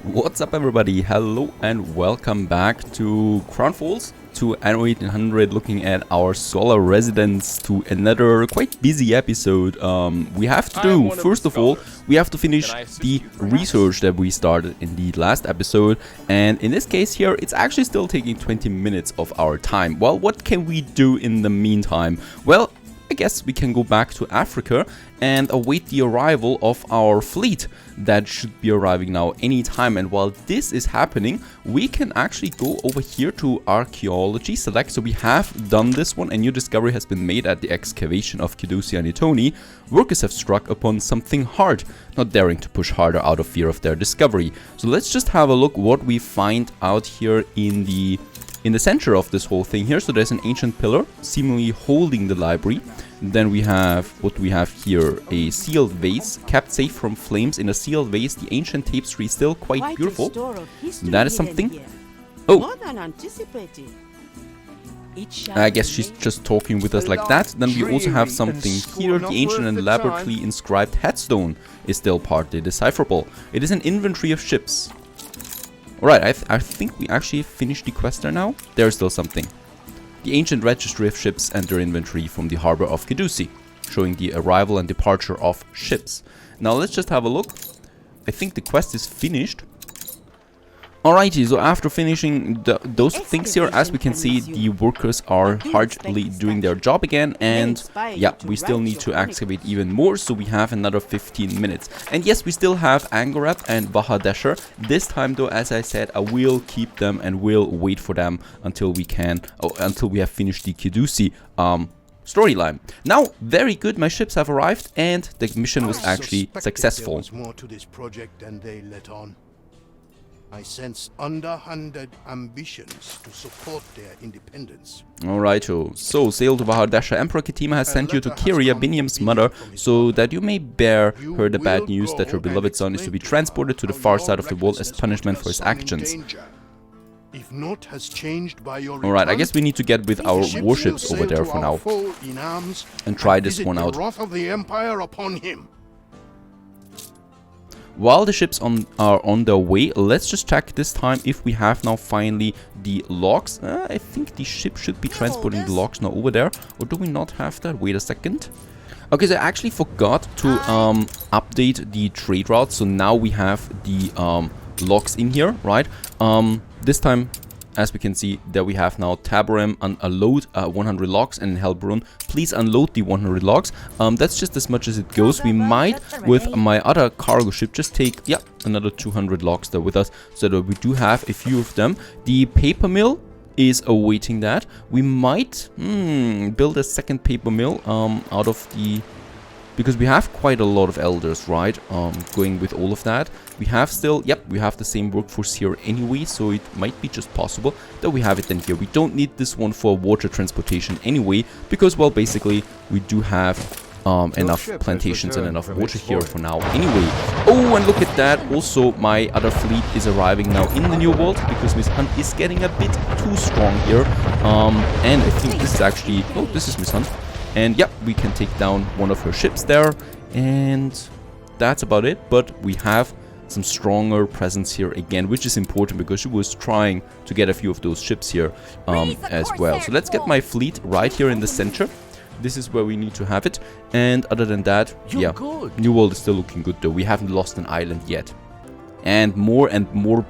What's up everybody, hello and welcome back to Crown Falls, to Anno 1800, looking at our solar residence, to another quite busy episode. We have to do, first of all, we have to finish the research that we started in the last episode, and in this case here, it's actually still taking 20 minutes of our time. Well, what can we do in the meantime? Well, I guess we can go back to Africa and await the arrival of our fleet that should be arriving now anytime. And while this is happening, we can actually go over here to Archaeology, select. So we have done this one. A new discovery has been made at the excavation of Kidusi and Itoni. Workers have struck upon something hard, not daring to push harder out of fear of their discovery. So let's just have a look what we find out here in the center of this whole thing here. So there's an ancient pillar seemingly holding the library. Then we have what we have here, a sealed vase kept safe from flames. In a sealed vase, the ancient tapestry is still quite beautiful. That is something. Oh, I guess she's just talking with us like that. Then we also have something here. The ancient and elaborately inscribed headstone is still partly decipherable. It is an inventory of ships. Alright, I think we actually finished the quest there now. There's still something. The ancient registry of ships and their inventory from the harbor of Kidusi, showing the arrival and departure of ships. Now let's just have a look. I think the quest is finished. Alrighty, so after finishing those things here, as we can see, the workers are hardly doing their job again, and yeah, we still need to excavate even more, so we have another 15 minutes. And yes, we still have Angarep and Bahadesher. This time though, as I said, I will keep them and will wait for them until we have finished the Kidusi storyline. Now, very good, my ships have arrived and the mission was actually successful. There was more to this project than they let on. I sense underhanded ambitions to support their independence. Alrighto, so sail to Bahadesha. Emperor Kitima has sent you to Kyria, Biniam's mother, so that you may bear her the bad news that her beloved son is to be transported to the far side of the world as punishment for his actions. If naught has changed by your Alright, I guess we need to get with our warships over there for now and try this one out. The wrath of the Empire upon him. While the ships are on their way, let's just check this time if we have now finally the logs. I think the ship should be transporting the logs now over there. Or do we not have that? Wait a second. Okay, so I actually forgot to update the trade route. So now we have the logs in here, right? This time, as we can see, there we have now Tabarim unload 100 logs, and in Helbrunn, please unload the 100 logs. That's just as much as it goes. We might, with my other cargo ship, just take, yeah, another 200 logs there with us, so that we do have a few of them. The paper mill is awaiting that. We might build a second paper mill out of the... because we have quite a lot of elders, right? Going with all of that. We have still, yep, we have the same workforce here anyway, so it might be just possible that we have it in here. We don't need this one for water transportation anyway, because, well, basically, we do have enough plantations and enough water here for now anyway. Oh, and look at that. Also, my other fleet is arriving now in the New World, because Miss Hunt is getting a bit too strong here. And I think this is actually... oh, this is Miss Hunt. And yeah, we can take down one of her ships there, and that's about it. But we have some stronger presence here again, which is important because she was trying to get a few of those ships here as well. So let's get my fleet right here in the center. This is where we need to have it. And other than that, yeah, New World is still looking good though. We haven't lost an island yet. And more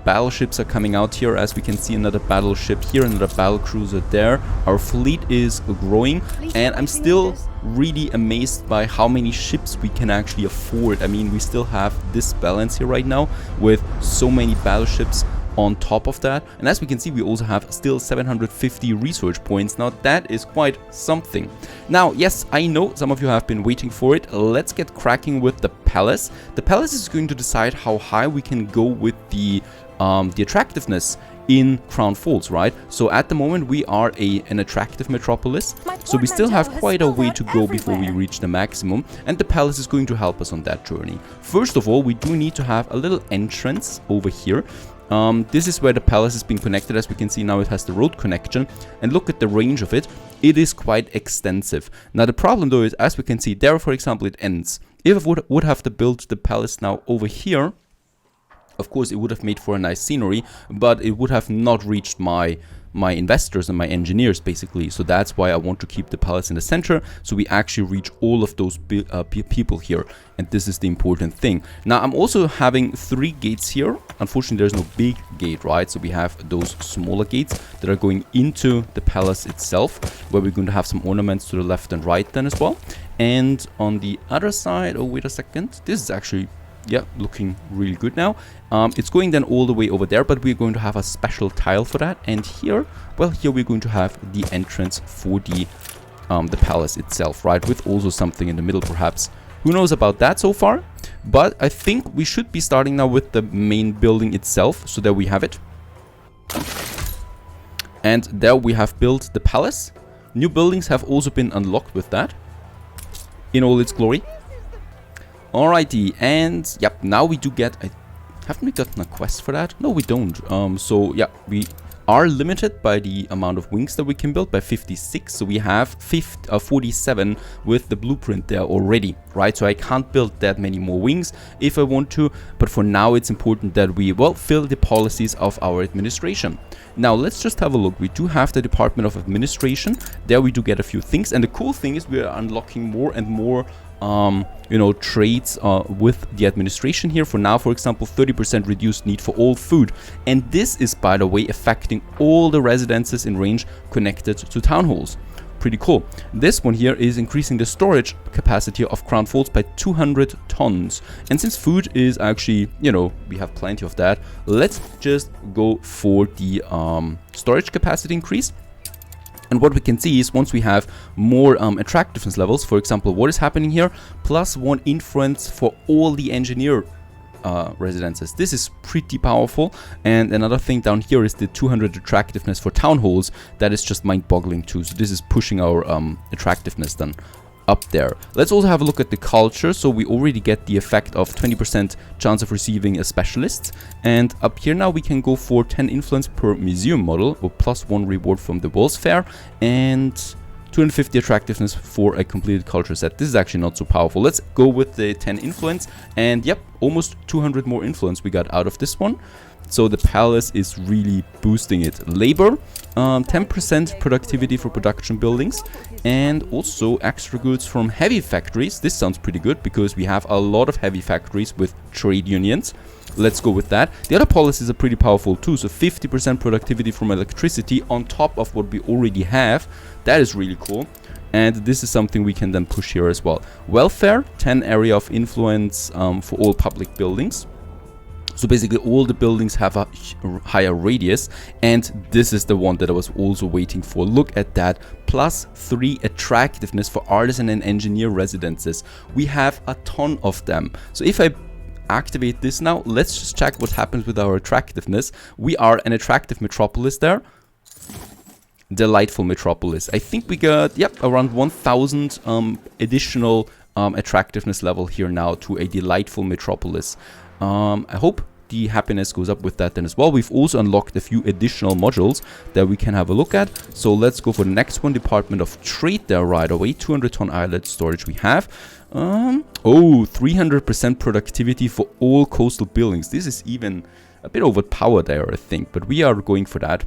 battleships are coming out here. As we can see, another battleship here, another battle cruiser there. Our fleet is growing, and I'm still really amazed by how many ships we can actually afford. I mean, we still have this balance here right now with so many battleships on top of that. And as we can see, we also have still 750 research points. Now that is quite something. Now, yes, I know some of you have been waiting for it. Let's get cracking with the palace. The palace is going to decide how high we can go with the attractiveness in Crown Falls, right? So at the moment we are an attractive metropolis, so we still have quite a way to go before we reach the maximum, and the palace is going to help us on that journey. First of all, we do need to have a little entrance over here. This is where the palace is being connected. As we can see now, it has the road connection, and look at the range of it. It is quite extensive. Now the problem though is, as we can see there, for example, it ends. If I would have to build the palace now over here, Of course, it would have made for a nice scenery, but it would have not reached my investors and my engineers, basically. So that's why I want to keep the palace in the center, so we actually reach all of those people here. And this is the important thing. Now, I'm also having 3 gates here. Unfortunately, there's no big gate, right? So we have those smaller gates that are going into the palace itself, where we're going to have some ornaments to the left and right then as well. And on the other side, oh, wait a second. This is actually, yeah, looking really good now. It's going then all the way over there, but we're going to have a special tile for that. And here, well, here we're going to have the entrance for the palace itself, right? With also something in the middle, perhaps. Who knows about that so far? But I think we should be starting now with the main building itself. So there we have it. And there we have built the palace. New buildings have also been unlocked with that, in all its glory. Alrighty, and yep, now we do get haven't we gotten a quest for that? No, we don't. So yeah, we are limited by the amount of wings that we can build by 56. So we have 47 with the blueprint there already, right? So I can't build that many more wings if I want to, but for now it's important that we, well, fill the policies of our administration. Now let's just have a look. We do have the Department of Administration. There we do get a few things, and the cool thing is we are unlocking more and more you know, trades with the administration here. For now, for example, 30% reduced need for all food, and this is, by the way, affecting all the residences in range connected to town halls. Pretty cool. This one here is increasing the storage capacity of Crown Falls by 200 tons. And since food is actually, you know, we have plenty of that, let's just go for the storage capacity increase. And what we can see is once we have more attractiveness levels, for example, what is happening here, +1 influence for all the engineer residences. This is pretty powerful. And another thing down here is the 200 attractiveness for town halls. That is just mind-boggling too. So this is pushing our attractiveness then up there. Let's also have a look at the culture. So we already get the effect of 20% chance of receiving a specialist, and up here now we can go for 10 influence per museum model, or +1 reward from the World's Fair, and 250 attractiveness for a completed culture set. This is actually not so powerful. Let's go with the 10 influence, and yep, almost 200 more influence we got out of this one. So the palace is really boosting it. Labor, 10% productivity for production buildings, and also extra goods from heavy factories. This sounds pretty good because we have a lot of heavy factories with trade unions. Let's go with that. The other policies are pretty powerful too. So 50% productivity from electricity on top of what we already have. That is really cool. And this is something we can then push here as well. Welfare, 10 area of influence for all public buildings. So basically all the buildings have a higher radius, and this is the one that I was also waiting for. Look at that, +3 attractiveness for artisan and engineer residences. We have a ton of them. So if I activate this now, let's just check what happens with our attractiveness. We are an attractive metropolis there. Delightful metropolis. I think we got, yep, around 1000 additional attractiveness level here now to a delightful metropolis. I hope the happiness goes up with that then as well. We've also unlocked a few additional modules that we can have a look at. So let's go for the next one, Department of Trade there right away. 200 ton island storage we have. Oh, 300% productivity for all coastal buildings. This is even a bit overpowered there, I think, but we are going for that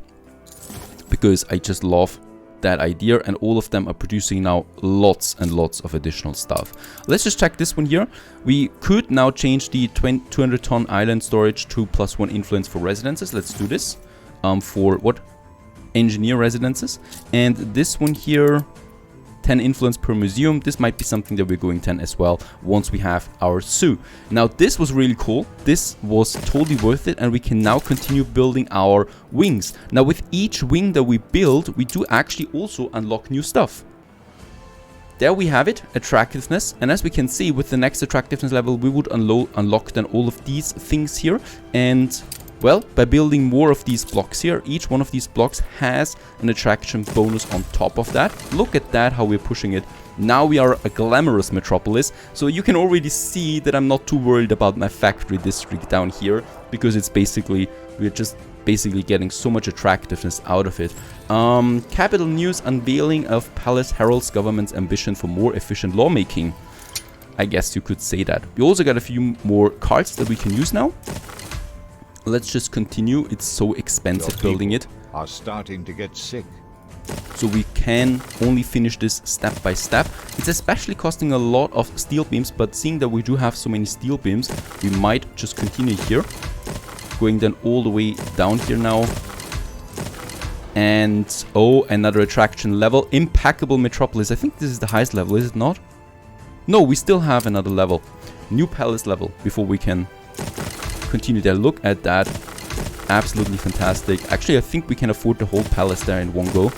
because I just love that idea, and all of them are producing now lots and lots of additional stuff. Let's just check this one here. We could now change the 200 ton island storage to +1 influence for residences. Let's do this for what? Engineer residences. And this one here, 10 influence per museum. This might be something that we're going 10 as well once we have our zoo. Now this was really cool. This was totally worth it, and we can now continue building our wings. Now with each wing that we build, we do actually also unlock new stuff. There we have it, attractiveness, and as we can see with the next attractiveness level, we would unlock then all of these things here. And well, by building more of these blocks here, each one of these blocks has an attraction bonus on top of that. Look at that, how we're pushing it. Now we are a glamorous metropolis, so you can already see that I'm not too worried about my factory district down here, because it's basically, we're just basically getting so much attractiveness out of it. Capital news, unveiling of Palace heralds government's ambition for more efficient lawmaking. I guess you could say that. We also got a few more cards that we can use now. let's just continue. It's so expensive building it. Are starting to get sick. So we can only finish this step by step. It's especially costing a lot of steel beams, but seeing that we do have so many steel beams, we might just continue here. Going then all the way down here now. And, oh, another attraction level. Impeccable Metropolis. I think this is the highest level, is it not? No, we still have another level. New palace level before we can continue there. Look at that. Absolutely fantastic. Actually, I think we can afford the whole palace there in one go.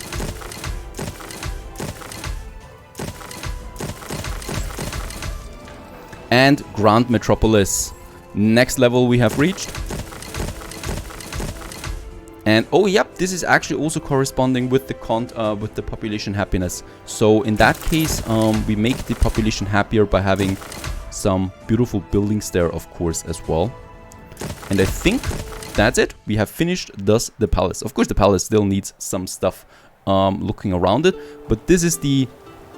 And Grand Metropolis. Next level we have reached. And oh yep, this is actually also corresponding with the population happiness. So in that case, we make the population happier by having some beautiful buildings there, of course, as well. And I think that's it. We have finished thus the palace. Of course, the palace still needs some stuff looking around it, but this is the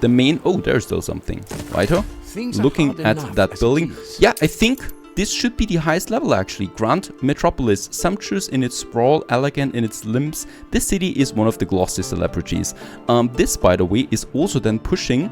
main. Oh, there's still something, righto? Looking at that building. Yeah, I think this should be the highest level actually. Grand Metropolis, sumptuous in its sprawl, elegant in its limbs. This city is one of the glossy celebrities. This, by the way, is also then pushing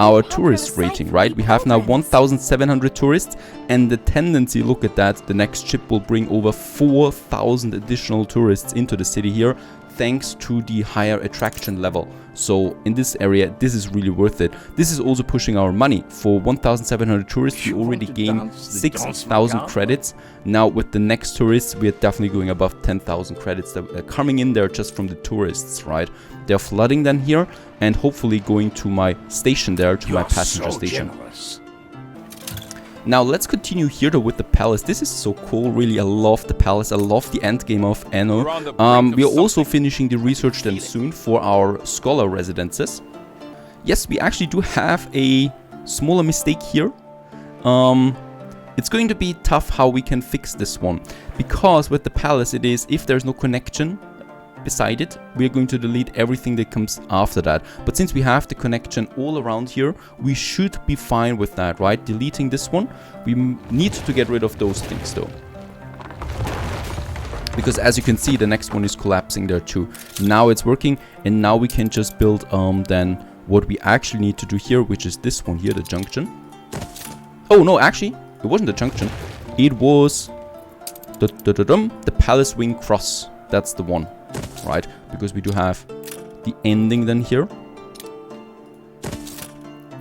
our tourist rating, right? We have now 1,700 tourists, and the tendency, look at that, the next ship will bring over 4,000 additional tourists into the city here, thanks to the higher attraction level. So in this area, this is really worth it. This is also pushing our money. For 1,700 tourists, we already gained 6,000 credits. Now with the next tourists, we are definitely going above 10,000 credits that are coming in there just from the tourists, right? They're flooding then here and hopefully going to my station there, to my passenger station. Now let's continue here though with the palace. This is so cool, really. I love the palace. I love the end game of Anno. We are also finishing the research then soon for our scholar residences. Yes, we actually do have a smaller mistake here. It's going to be tough how we can fix this one, because with the palace it is, if there's no connection beside it, we're going to delete everything that comes after that. But since we have the connection all around here, we should be fine with that, right? Deleting this one, we need to get rid of those things though, because as you can see, the next one is collapsing there too. Now it's working, and now we can just build then what we actually need to do here, which is this one here, the junction. Oh no, actually it wasn't the junction, it was the palace wing cross. That's the one, right? Because we do have the ending then here,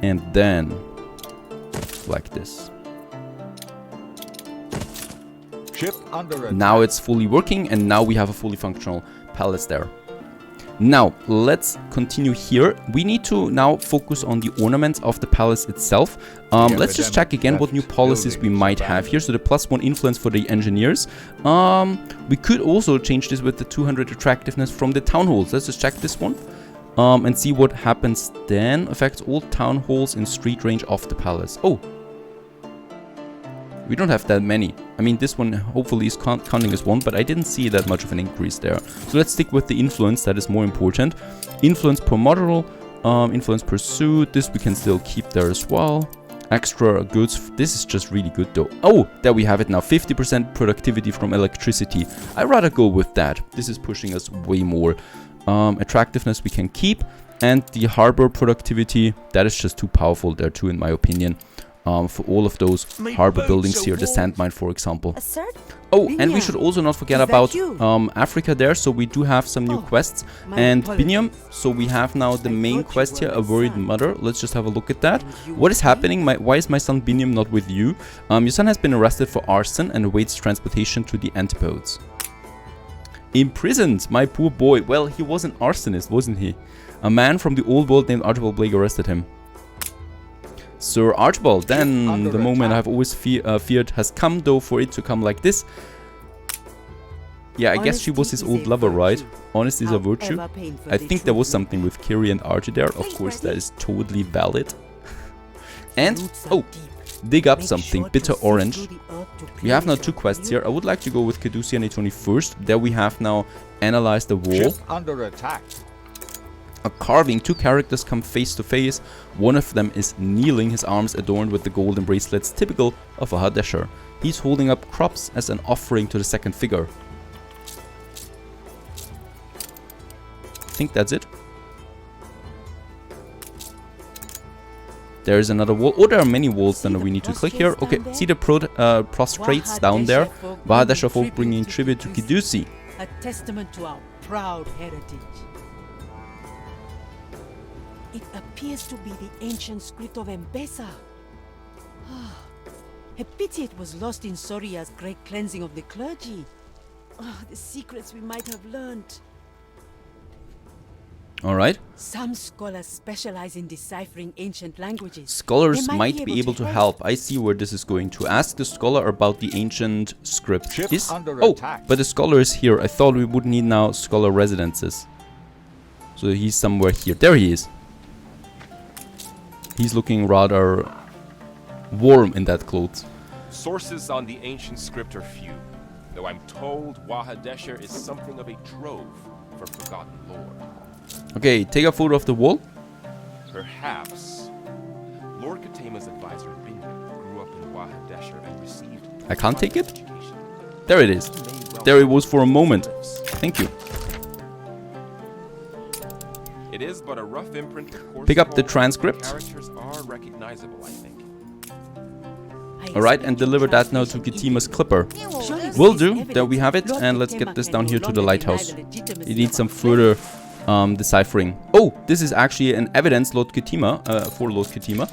and then like this. Ship under now it's fully working, and now we have a fully functional palace there. Now let's continue here. We need to now focus on the ornaments of the palace itself. Let's just check again what new policies we might have here. So the +1 influence for the engineers. We could also change this with the 200 attractiveness from the town halls. Let's just check this one and see what happens then. Affects all town halls in street range of the palace. Oh, we don't have that many. I mean, this one hopefully is counting as one, but I didn't see that much of an increase there. So let's stick with the influence, that is more important. Influence per model, influence per suit, this we can still keep there as well. Extra goods, this is just really good though. Oh, there we have it now, 50% productivity from electricity. I'd rather go with that. This is pushing us way more. Attractiveness we can keep, and the harbor productivity, that is just too powerful there too, in my opinion. For all of those harbor buildings here, the sand mine, for example. Oh, and we should also not forget about Africa there. So we do have some new quests. And Biniam, so we have now the main quest here, A Worried Mother. Let's just have a look at that. What is happening? Why is my son Biniam not with you? Your son has been arrested for arson and awaits transportation to the Antipodes. Imprisoned, my poor boy. Well, he was an arsonist, wasn't he? A man from the old world named Archibald Blake arrested him. Sir Archibald, then the moment I've always feared has come, though for it to come like this. Yeah, I guess she was his old lover, right? Honesty is a virtue. I think there was something with Kiri and Archie there. Of course, that is totally valid. And, oh, dig up something, bitter orange. We have now 2 quests here. I would like to go with Caducean a 21st. There we have now analyzed the wall. under attack. A carving, 2 characters come face to face. One of them is kneeling, his arms adorned with the golden bracelets, typical of a Hadesher. He's holding up crops as an offering to the second figure. I think that's it. There is another wall. Oh, there are many walls that we need to click here. Okay, see the prostrates down there. Wahadesha folk bringing tribute to Kidusi. A testament to our proud heritage. It appears to be the ancient script of M-Pesa. A pity it was lost in Soria's great cleansing of the clergy. The secrets we might have learned. Alright. Some scholars specialize in deciphering ancient languages. Scholars might be able to help. I see where this is going to. Ask the scholar about the ancient script. But the scholar is here. I thought we would need now scholar residences. So he's somewhere here. There he is. He's looking rather warm in that clothes. Sources on the ancient script are few, though I'm told Wahadesha is something of a trove for forgotten lore. Okay, take a photo of the wall. Perhaps. Lord Katema's advisor Binyam grew up in Wahadesha and received... I can't take it? There it is. There it was for a moment. Thank you. It is but a rough imprint of course. Pick up the transcript. Characters are recognizable, I think. Alright, and deliver that now to Katema's clipper. Will do. There we have it. And let's get this down here to the lighthouse. It needs some further deciphering. Oh, this is actually an evidence Lord Katema, for Lord Katema.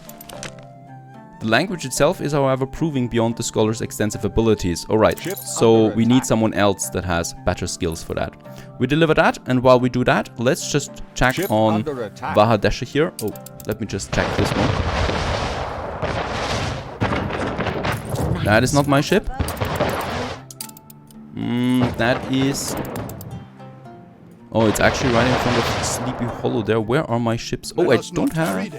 The language itself is, however, proving beyond the scholar's extensive abilities. Alright, so we need someone else that has better skills for that. We deliver that, and while we do that, let's just check on Wahadesha here. Oh, let me just check this one. That is not my ship. That is... Oh, it's actually right in front of Sleepy Hollow there. Where are my ships? Oh, I don't have...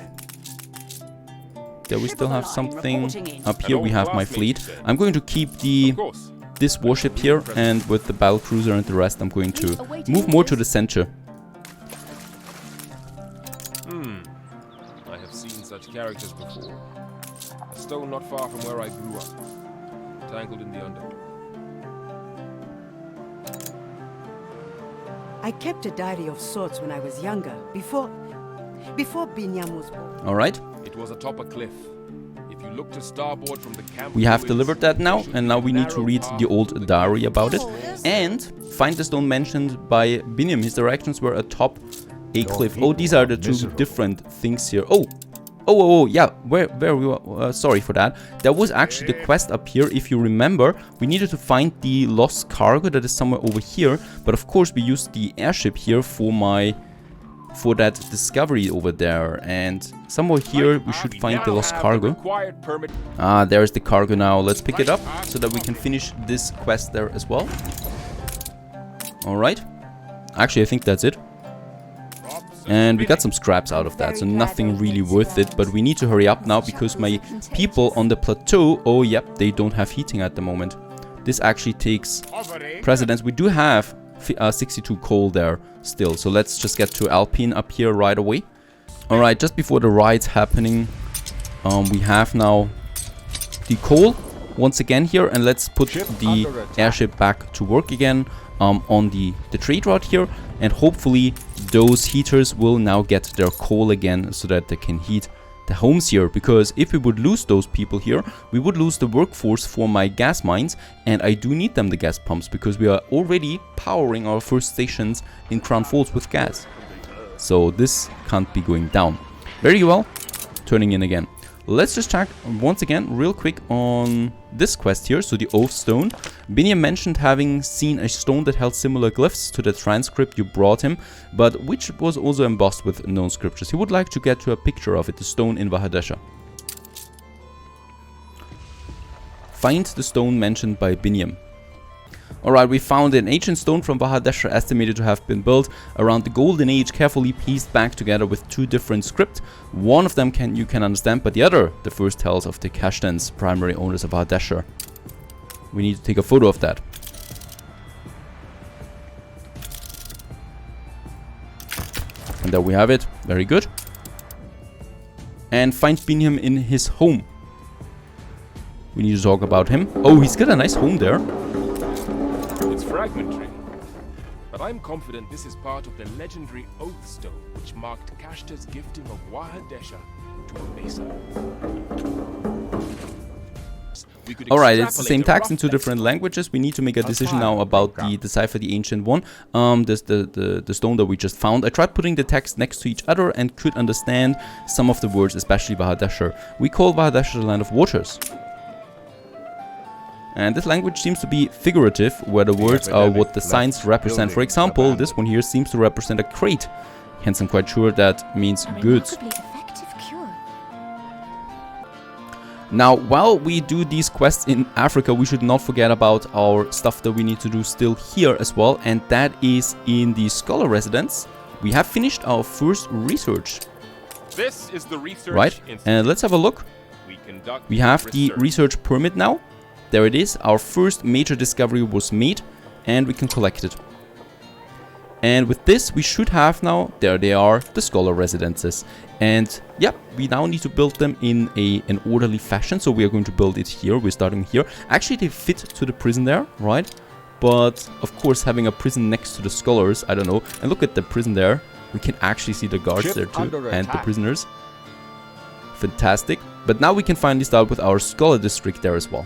There we still have something. Up here we have my fleet. I'm going to keep this warship here, and with the battle cruiser and the rest I'm going to move more to the center. I have seen such characters before. A stone not far from where I grew up. Tangled in the underwood. I kept a diary of sorts when I was younger, before Binyam was born. Alright. It was atop a cliff. If you look to starboard from the camp, we have delivered that now, and now we need to read the old diary about it. And find the stone mentioned by Binyam. His directions were atop a cliff. Oh, these are the two different things here. Oh, yeah, where we were, sorry for that. There was actually the quest up here, if you remember. We needed to find the lost cargo that is somewhere over here. But of course we used the airship here for that discovery over there. And somewhere here we should find the lost cargo. Ah, there's the cargo now. Let's pick it up so that we can finish this quest there as well. Alright. Actually, I think that's it. And we got some scraps out of that, so nothing really worth it. But we need to hurry up now because my people on the plateau, oh yep, they don't have heating at the moment. This actually takes precedence. We do have 62 coal there still, so let's just get to Alpine up here right away. Alright, just before the ride's happening, we have now the coal once again here, and let's put the airship back to work again on the trade route here, and hopefully those heaters will now get their coal again so that they can heat the homes here, because if we would lose those people here, we would lose the workforce for my gas mines, and I do need them, the gas pumps, because we are already powering our first stations in Crown Falls with gas. So this can't be going down. Very well, turning in again. Let's just check once again real quick on this quest here, so the Oath Stone. Binyam mentioned having seen a stone that held similar glyphs to the transcript you brought him, but which was also embossed with known scriptures. He would like to get to a picture of it, the stone in Wahadesha. Find the stone mentioned by Binyam. Alright, we found an ancient stone from Wahadesha estimated to have been built around the Golden Age, carefully pieced back together with two different scripts. One of them you can understand, but the other, the first tells of the Kashtans, primary owners of Wahadesha. We need to take a photo of that. And there we have it. Very good. And find Binyam in his home. We need to talk about him. Oh, he's got a nice home there. It's fragmentary, but I'm confident this is part of the legendary Oath Stone, which marked Kashta's gifting of Wahadesha to a Mesa. Alright, it's the same text in 2 different languages. We need to make a decision now about the Decipher the Ancient One. The stone that we just found. I tried putting the text next to each other and could understand some of the words, especially Wahadesha. We call Wahadesha the Land of Waters. And this language seems to be figurative, where the words are what the signs represent. For example, this one here seems to represent a crate. Hence, I'm quite sure that means goods. Now, while we do these quests in Africa, we should not forget about our stuff that we need to do still here as well. And that is in the Scholar Residence. We have finished our first research. This is the research. Right, and let's have a look. We have the research permit now. There it is. Our first major discovery was made, and we can collect it. And with this, we should have now, there they are, the Scholar Residences. And yeah, we now need to build them in an orderly fashion. So we are going to build it here. We're starting here. Actually, they fit to the prison there, right? But of course, having a prison next to the scholars, I don't know. And look at the prison there. We can actually see the guards there too, and the prisoners. Fantastic. But now we can finally start with our Scholar District there as well.